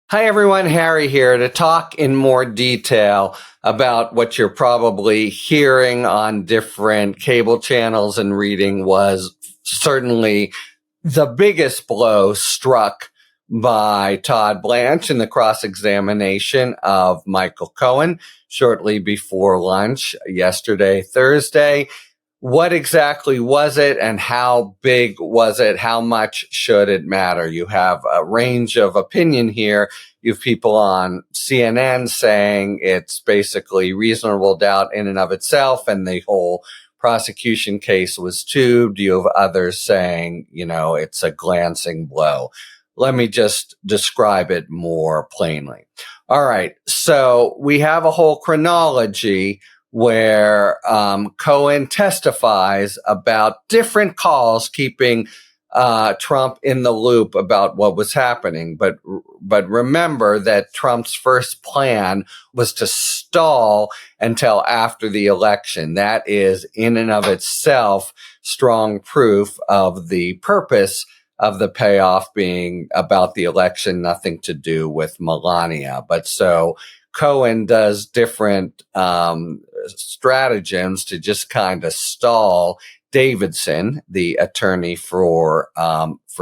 Hi everyone, Harry here to talk in more detail about what you're probably hearing on different cable channels and reading was certainly the biggest blow struck by Todd Blanche in the cross-examination of Michael Cohen shortly before lunch yesterday, Thursday. What exactly was it and how big was it? How much should it matter? You have a range of opinion here. You have people on CNN saying it's basically reasonable doubt in and of itself and the whole prosecution case was tubed. You have others saying, it's a glancing blow. Let me just describe it more plainly. All right. So we have a whole chronology where Cohen testifies about different calls keeping Trump in the loop about what was happening. But remember that Trump's first plan was to stall until after the election. That is in and of itself strong proof of the purpose of the payoff being about the election, nothing to do with Melania. But so Cohen does different stratagems to just kind of stall Davidson, the attorney for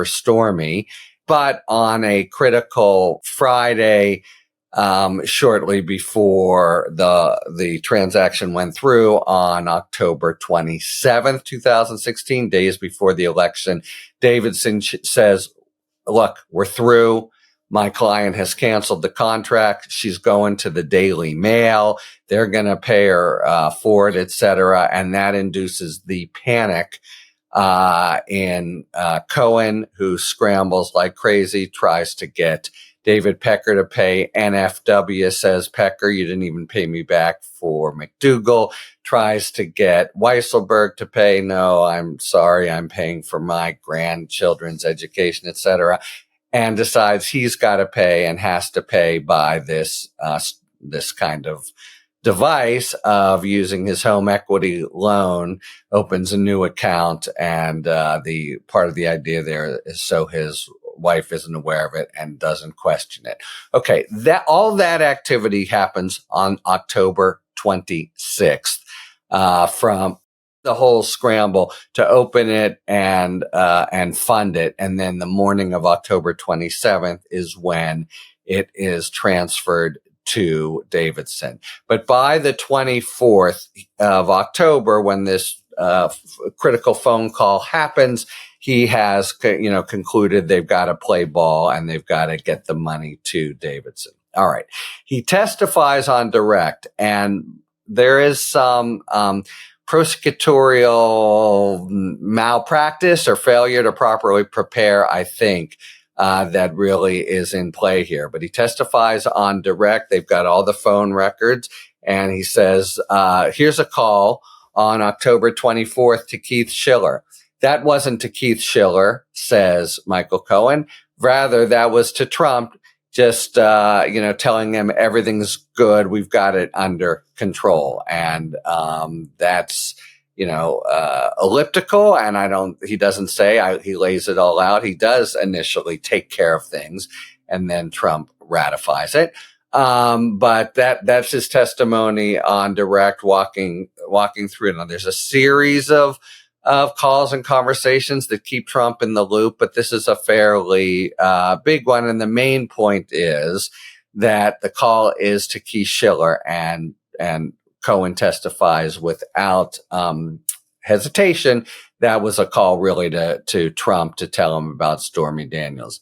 Stormy. But on a critical Friday, shortly before the transaction went through on October 27th, 2016, days before the election, Davidson says, look, we're through. My client has canceled the contract. She's going to the Daily Mail. They're going to pay her for it, et cetera. And that induces the panic in Cohen, who scrambles like crazy, tries to get David Pecker to pay. NFW says, Pecker, you didn't even pay me back for McDougal. Tries to get Weisselberg to pay. No, I'm sorry, I'm paying for my grandchildren's education, et cetera. And decides he's got to pay and has to pay by this kind of device of using his home equity loan, opens a new account, and the part of the idea there is so his wife isn't aware of it and doesn't question it. Okay, all that activity happens on October 26th from the whole scramble to open it and fund it. And then the morning of October 27th is when it is transferred to Davidson. But by the 24th of October, when this critical phone call happens, he has, concluded they've got to play ball and they've got to get the money to Davidson. All right. He testifies on direct, and there is some prosecutorial malpractice or failure to properly prepare, I think, that really is in play here. But he testifies on direct. They've got all the phone records. And he says, here's a call on October 24th to Keith Schiller. That wasn't to Keith Schiller, says Michael Cohen. Rather, that was to Trump, just, telling him everything's good. We've got it under control. And, that's, elliptical. And he doesn't say, he lays it all out. He does initially take care of things and then Trump ratifies it. But that's his testimony on direct, walking through it. Now, there's a series of calls and conversations that keep Trump in the loop, but this is a fairly big one. And the main point is that the call is to Keith Schiller, and Cohen testifies without hesitation that was a call really to Trump to tell him about Stormy Daniels.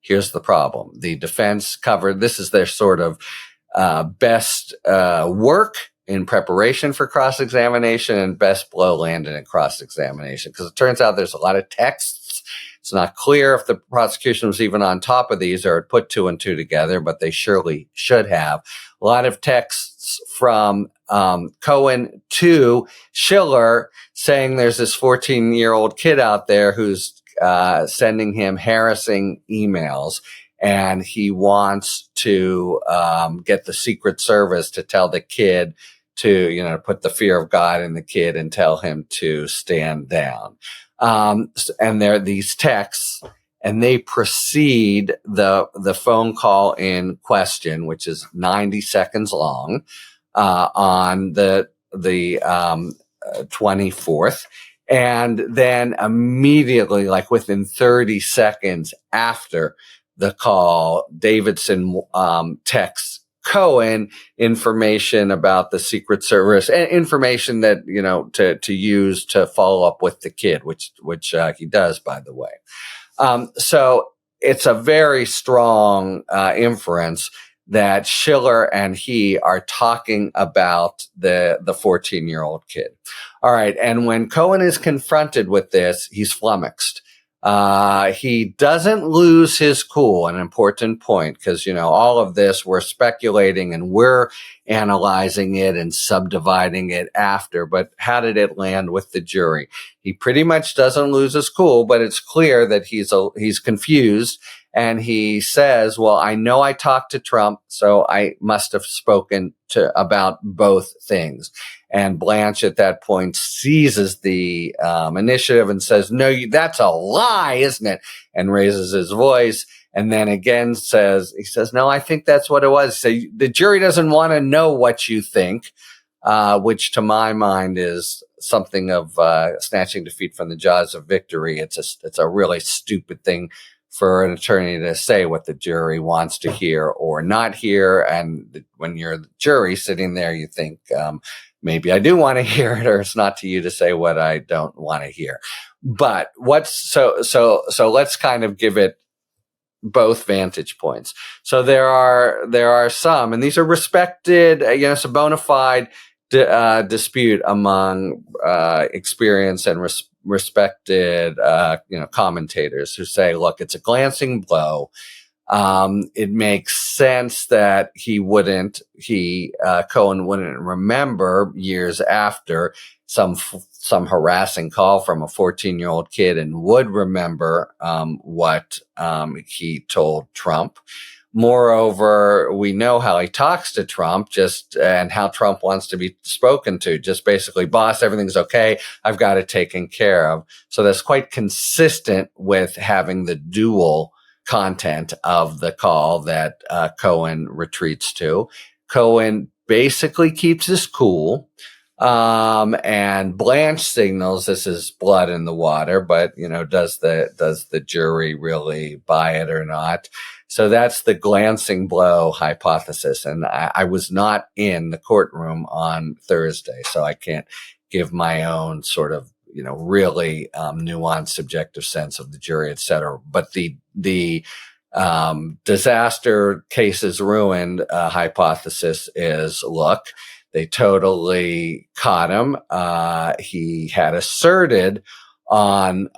Here's the problem. The defense covered, this is their sort of best work in preparation for cross-examination and best blow landed in cross-examination, because it turns out there's a lot of texts. It's not clear if the prosecution was even on top of these or had put two and two together, but they surely should have. A lot of texts from Cohen to Schiller saying there's this 14-year-old kid out there who's sending him harassing emails, and he wants to get the Secret Service to tell the kid to, put the fear of God in the kid and tell him to stand down. And there are these texts, and they proceed the phone call in question, which is 90 seconds long, on the 24th. And then immediately, like within 30 seconds after the call, Davidson texts Cohen information about the Secret Service and information that, to use to follow up with the kid, which he does, by the way. So it's a very strong inference that Schiller and he are talking about the 14-year-old kid. All right. And when Cohen is confronted with this, he's flummoxed. He doesn't lose his cool, an important point, because, all of this we're speculating and we're analyzing it and subdividing it after. But how did it land with the jury? He pretty much doesn't lose his cool, but it's clear that he's confused. And he says, well, I know I talked to Trump, so I must have spoken about both things. And Blanche at that point seizes the initiative and says, no, that's a lie, isn't it? And raises his voice. And then again he says, no, I think that's what it was. So the jury doesn't want to know what you think, which to my mind is something of snatching defeat from the jaws of victory. It's a really stupid thing for an attorney to say what the jury wants to hear or not hear. And when you're the jury sitting there, you think, maybe I do want to hear it, or it's not to you to say what I don't want to hear. But so let's kind of give it both vantage points. So there are some, and these are respected, it's a bona fide dispute among experienced and respected commentators who say, look, it's a glancing blow. It makes sense that Cohen wouldn't remember years after some harassing call from a 14-year-old kid, and would remember what he told Trump. Moreover, we know how he talks to Trump, and how Trump wants to be spoken to. Just basically, boss, everything's okay. I've got it taken care of. So that's quite consistent with having the dual content of the call that Cohen retreats to. Cohen basically keeps his cool. And Blanche signals this is blood in the water, but does the jury really buy it or not? So that's the glancing blow hypothesis. And I was not in the courtroom on Thursday, so I can't give my own sort of, really nuanced subjective sense of the jury, et cetera. But the disaster cases ruined hypothesis is, look, they totally caught him. He had asserted on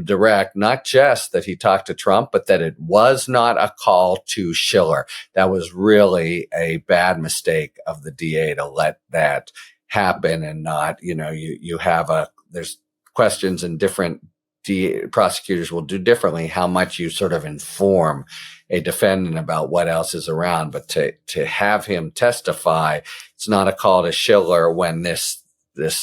direct, not just that he talked to Trump, but that it was not a call to Schiller. That was really a bad mistake of the DA to let that happen, and not, there's questions, and different prosecutors will do differently how much you sort of inform a defendant about what else is around. But to have him testify, it's not a call to Schiller when this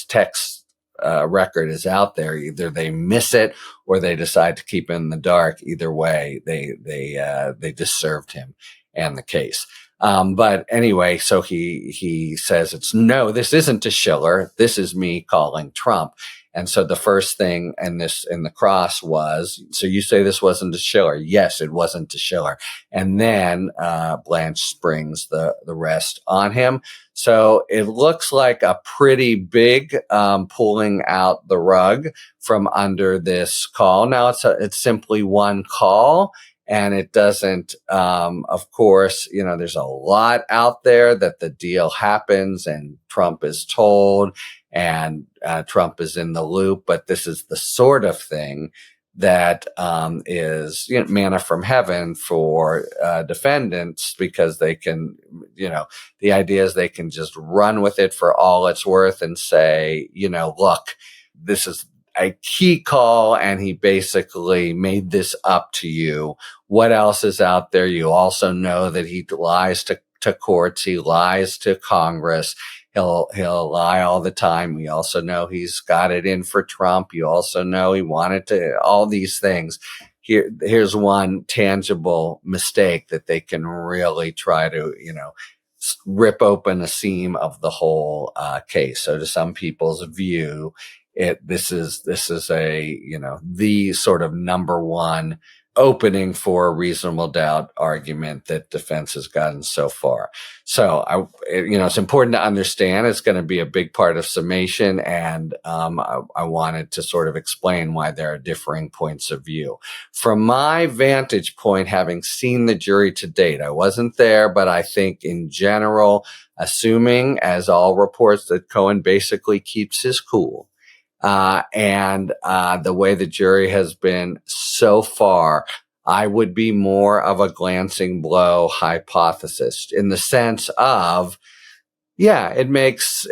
text record is out there. Either they miss it or they decide to keep it in the dark. Either way, they disserved him and the case. But anyway, so he says this isn't to Schiller. This is me calling Trump. And so the first thing in the cross was, so you say this wasn't to Schiller? Yes, it wasn't to Schiller. And then Blanche springs the rest on him. So it looks like a pretty big pulling out the rug from under this call. Now it's simply one call. And it doesn't, of course, there's a lot out there that the deal happens and Trump is told and Trump is in the loop. But this is the sort of thing that is manna from heaven for defendants, because they can, the idea is they can just run with it for all it's worth and say, look, this is a key call, and he basically made this up to you. What else is out there? You also know that he lies to courts. He lies to Congress. He'll lie all the time. We also know he's got it in for Trump. You also know he wanted to, all these things. here's one tangible mistake that they can really try to, rip open a seam of the whole case. So to some people's view, this is a, the sort of number one opening for a reasonable doubt argument that defense has gotten so far. So it's important to understand it's going to be a big part of summation, and I wanted to sort of explain why there are differing points of view. From my vantage point, having seen the jury to date, I wasn't there, but I think in general, assuming, as all reports, that Cohen basically keeps his cool, and the way the jury has been so far, I would be more of a glancing blow hypothesis, in the sense of, yeah, it makes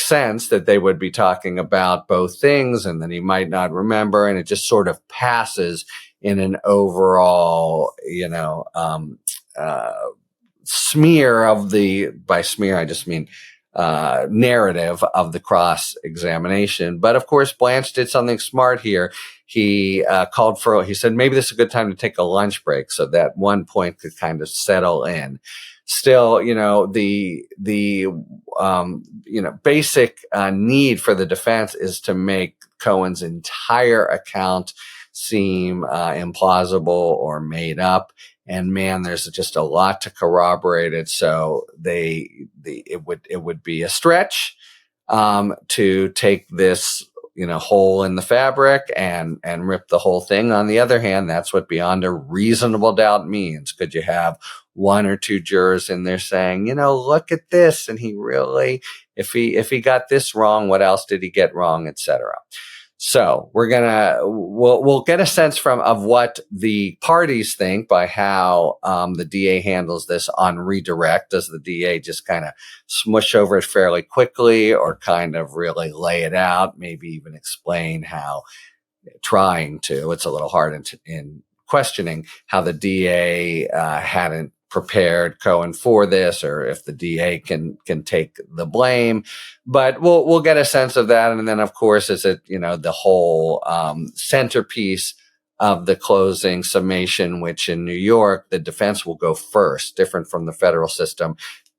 sense that they would be talking about both things, and then he might not remember, and it just sort of passes in an overall, smear of by smear, I just mean narrative of the cross examination. But of course, Blanche did something smart here. He he said, maybe this is a good time to take a lunch break, so that one point could kind of settle in. Still, the basic need for the defense is to make Cohen's entire account seem implausible or made up. And man, there's just a lot to corroborate it. So it would be a stretch to take this, hole in the fabric and rip the whole thing. On the other hand, that's what beyond a reasonable doubt means. Could you have one or two jurors in there saying, look at this, and he really, if he got this wrong, what else did he get wrong, etc. So we'll get a sense of what the parties think by how the DA handles this on redirect. Does the DA just kind of smush over it fairly quickly, or kind of really lay it out, maybe even explain how, trying to, it's a little hard in questioning how the DA hadn't prepared Cohen for this, or if the DA can take the blame. But we'll get a sense of that. And then, of course, is it, the whole centerpiece of the closing summation, which in New York, the defense will go first, different from the federal system.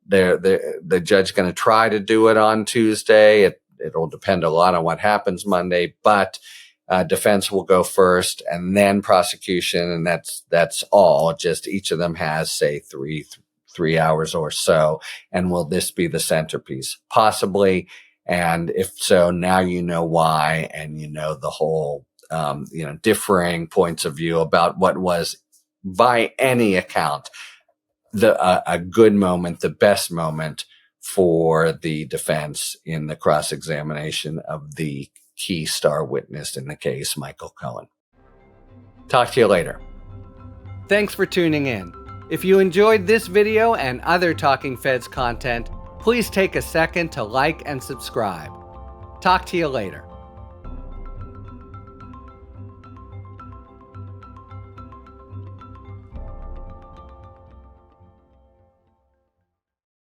The judge going to try to do it on Tuesday. It'll depend a lot on what happens Monday, but defense will go first, and then prosecution, and that's all. Just each of them has, say, three hours or so. And will this be the centerpiece? Possibly. And if so, now you know why, and the whole differing points of view about what was, by any account, a good moment, the best moment for the defense in the cross-examination of the key star witness in the case, Michael Cohen. Talk to you later. Thanks for tuning in. If you enjoyed this video and other Talking Feds content, please take a second to like and subscribe. Talk to you later.